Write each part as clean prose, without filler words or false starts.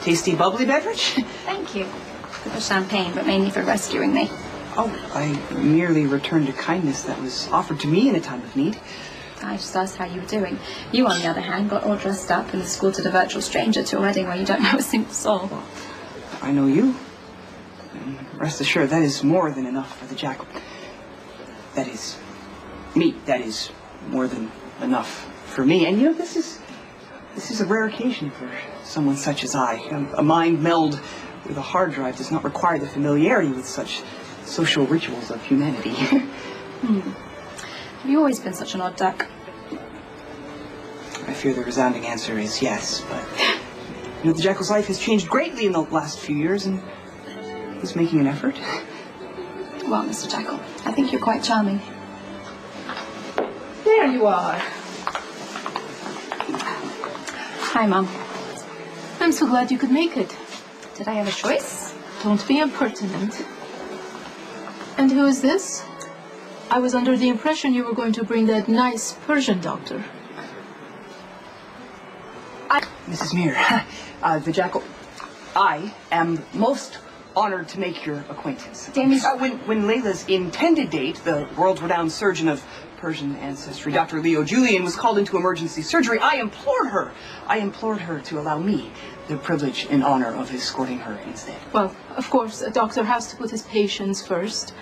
tasty, bubbly beverage? Thank you. For the champagne, but mainly for rescuing me. Oh, I merely returned a kindness that was offered to me in a time of need. I just asked how you were doing. You, on the other hand, got all dressed up and escorted a virtual stranger to a wedding where you don't know a single soul. Well, I know you. And rest assured, that is more than enough for the jackal. That is... me. That is more than enough for me. And you know, this is a rare occasion for someone such as I. A mind meld with a hard drive does not require the familiarity with such social rituals of humanity. Have you always been such an odd duck? I fear the resounding answer is yes, but you know, the jackal's life has changed greatly in the last few years, and he's making an effort. Well, Mr. Jackal, I think you're quite charming. There you are. Hi, Mum. I'm so glad you could make it. Did I have a choice? Don't be impertinent. And who is this? I was under the impression you were going to bring that nice Persian doctor. Mrs. Mir, the jackal, I am most honored to make your acquaintance. Damn it. When Leyla's intended date, the world-renowned surgeon of Persian ancestry, Dr. Leo Julian, was called into emergency surgery, I implored her to allow me the privilege and honor of escorting her instead. Well, of course, a doctor has to put his patients first.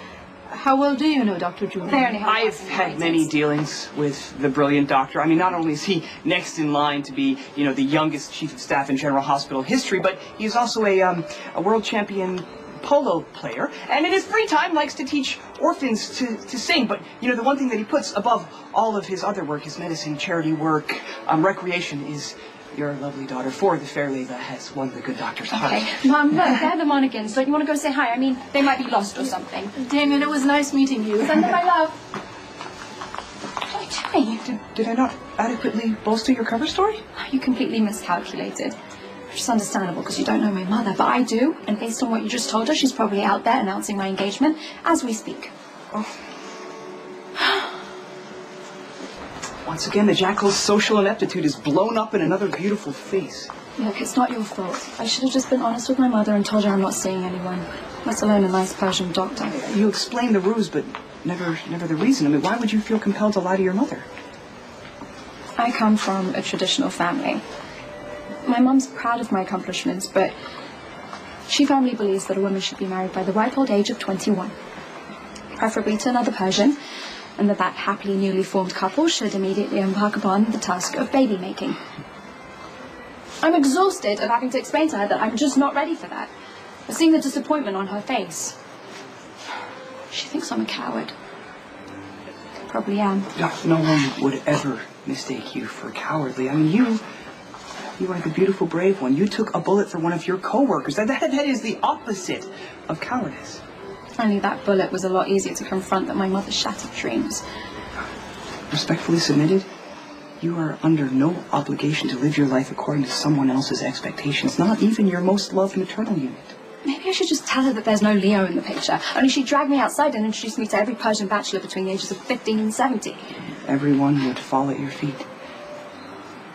How well do you know Dr. Julian? I've had many dealings with the brilliant doctor. I mean, not only is he next in line to be, you know, the youngest chief of staff in General Hospital history, but he's also a world champion polo player, and in his free time likes to teach orphans to sing. But, you know, the one thing that he puts above all of his other work, his medicine, charity work, recreation, is your lovely daughter, for the fair Leyla has won the good doctor's heart. Okay, Mum, look, they're the Monagans. Don't you want to go say hi? I mean, they might be lost or something. Damien, it was nice meeting you. Send them my love. What are you doing? Did I not adequately bolster your cover story? You completely miscalculated. Which is understandable because you don't know my mother, but I do. And based on what you just told her, she's probably out there announcing my engagement as we speak. Oh. Once again, the jackal's social ineptitude is blown up in another beautiful face. Look, it's not your fault. I should have just been honest with my mother and told her I'm not seeing anyone, let alone a nice Persian doctor. You explained the ruse, but never the reason. I mean, why would you feel compelled to lie to your mother? I come from a traditional family. My mum's proud of my accomplishments, but she firmly believes that a woman should be married by the ripe old age of 21, preferably to another Persian, and that happily newly formed couple should immediately embark upon the task of baby making. I'm exhausted of having to explain to her that I'm just not ready for that. But seeing the disappointment on her face, she thinks I'm a coward. Probably am. No one would ever mistake you for cowardly. I mean, you are the beautiful, brave one. You took a bullet for one of your co-workers. That is the opposite of cowardice. Only that bullet was a lot easier to confront than my mother's shattered dreams. Respectfully submitted, you are under no obligation to live your life according to someone else's expectations, not even your most loved maternal unit. Maybe I should just tell her that there's no Leo in the picture. Only she'd drag me outside and introduce me to every Persian bachelor between the ages of 15 and 70. Everyone would fall at your feet.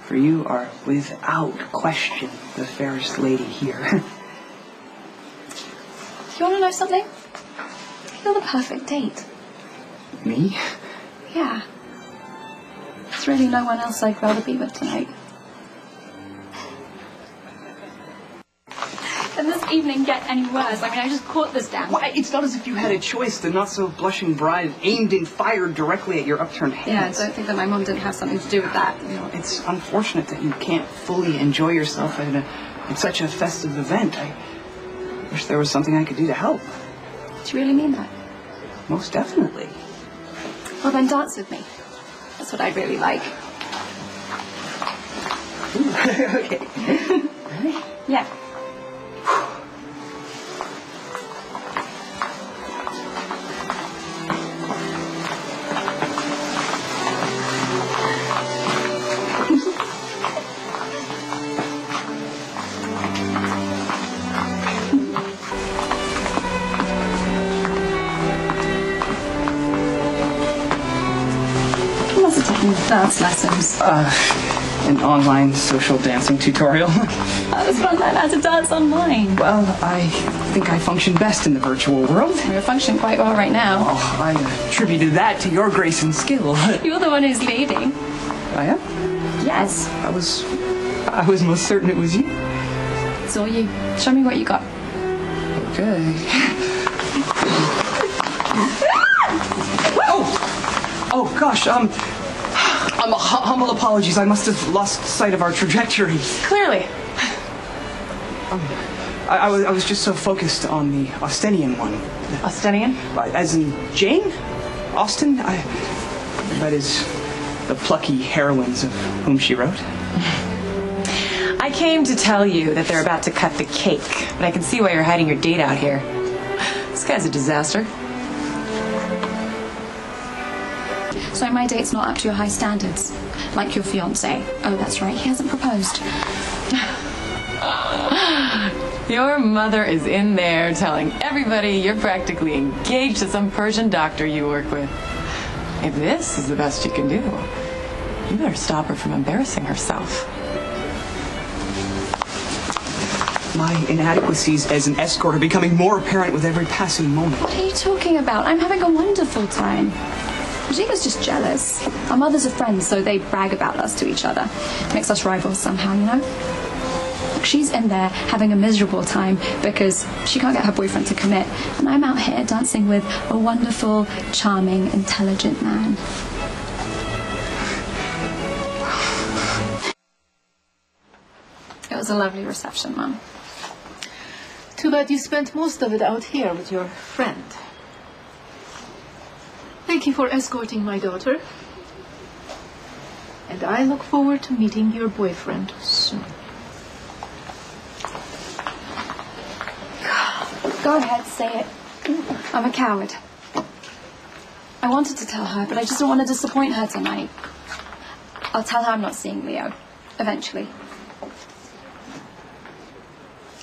For you are without question the fairest lady here. You want to know something? You're the perfect date. Me? Yeah. There's really no one else I'd rather be with tonight. Can this evening get any worse? I mean, I just caught this down. Why, it's not as if you had a choice. The not-so-blushing bride aimed and fired directly at your upturned hands. Yeah, I don't think that my mom didn't have something to do with that. You know, it's unfortunate that you can't fully enjoy yourself at such a festive event. I wish there was something I could do to help. Do you really mean that? Most definitely. Well, then dance with me. That's what I'd really like. Okay. Ready? Yeah. Dance lessons. an online social dancing tutorial. I was fun learn how to dance online. Well, I think I function best in the virtual world. You're functioning quite well right now. Oh, I attributed that to your grace and skill. You're the one who's leading. I am? Yes. I was most certain it was you. It's all you. Show me what you got. Okay. Oh gosh, humble apologies. I must have lost sight of our trajectory. Clearly. I was just so focused on the Austenian one. Austenian? As in Jane? Austen? That is the plucky heroines of whom she wrote. I came to tell you that they're about to cut the cake, but I can see why you're hiding your date out here. This guy's a disaster. So my date's not up to your high standards, like your fiancé. Oh, that's right, he hasn't proposed. Your mother is in there telling everybody you're practically engaged to some Persian doctor you work with. If this is the best you can do, you better stop her from embarrassing herself. My inadequacies as an escort are becoming more apparent with every passing moment. What are you talking about? I'm having a wonderful time. Regina's just jealous. Our mothers are friends, so they brag about us to each other. Makes us rivals somehow, you know? Look, she's in there having a miserable time because she can't get her boyfriend to commit. And I'm out here dancing with a wonderful, charming, intelligent man. It was a lovely reception, Mum. Too bad you spent most of it out here with your friend. Thank you for escorting my daughter. And I look forward to meeting your boyfriend soon. Go ahead, say it. I'm a coward. I wanted to tell her, but I just don't want to disappoint her tonight. I'll tell her I'm not seeing Leo, eventually.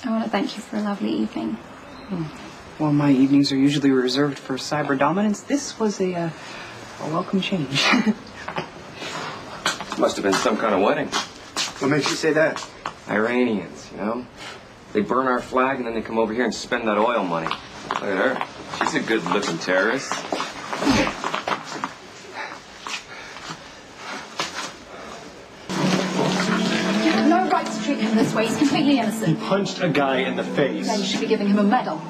I want to thank you for a lovely evening. Well, my evenings are usually reserved for cyber dominance. This was a welcome change. Must have been some kind of wedding. What makes you say that? Iranians, you know? They burn our flag and then they come over here and spend that oil money. Look at her. She's a good-looking terrorist. You have no right to treat him this way. He's completely He innocent. punched a guy in the face. Then you should be giving him a medal.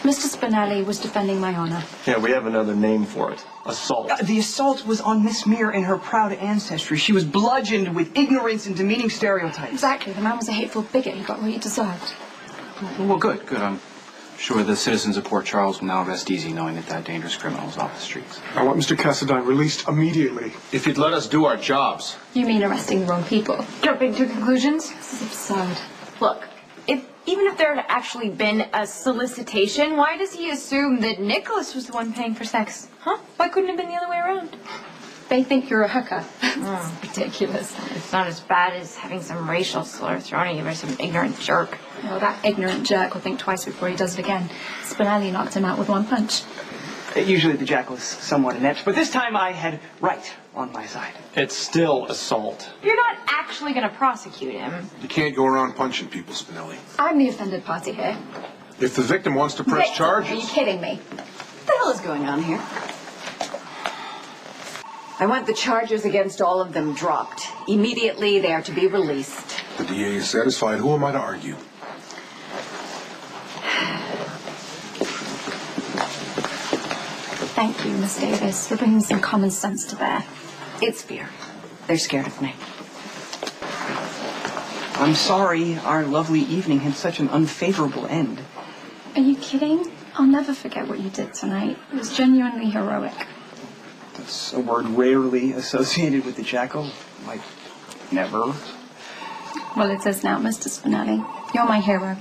Mr. Spinelli was defending my honor. Yeah, we have another name for it. Assault. The assault was on Miss Muir and her proud ancestry. She was bludgeoned with ignorance and demeaning stereotypes. Exactly. The man was a hateful bigot. He got what he deserved. Well, good. I'm sure the citizens of Port Charles will now rest easy knowing that dangerous criminal is off the streets. I want Mr. Cassadine released immediately. If you'd let us do our jobs. You mean arresting the wrong people? Jumping to conclusions? This is absurd. Look, even if there had actually been a solicitation, why does he assume that Nicholas was the one paying for sex? Huh? Why couldn't it have been the other way around? They think you're a hooker. That's ridiculous. It's not as bad as having some racial slur thrown at you by some ignorant jerk. Well, that ignorant jerk will think twice before he does it again. Spinelli knocked him out with one punch. Usually the jackal is somewhat inept, but this time I had right on my side. It's still assault. You're not actually going to prosecute him. You can't go around punching people, Spinelli. I'm the offended party here. If the victim wants to press Victim? charges... Are you kidding me? What the hell is going on here? I want the charges against all of them dropped. Immediately, they are to be released. The DA is satisfied. Who am I to argue? Thank you, Miss Davis, for bringing some common sense to bear. It's fear. They're scared of me. I'm sorry our lovely evening had such an unfavorable end. Are you kidding? I'll never forget what you did tonight. It was genuinely heroic. That's a word rarely associated with the jackal. Like, never. Well, it is now, Mr. Spinelli. You're my hero.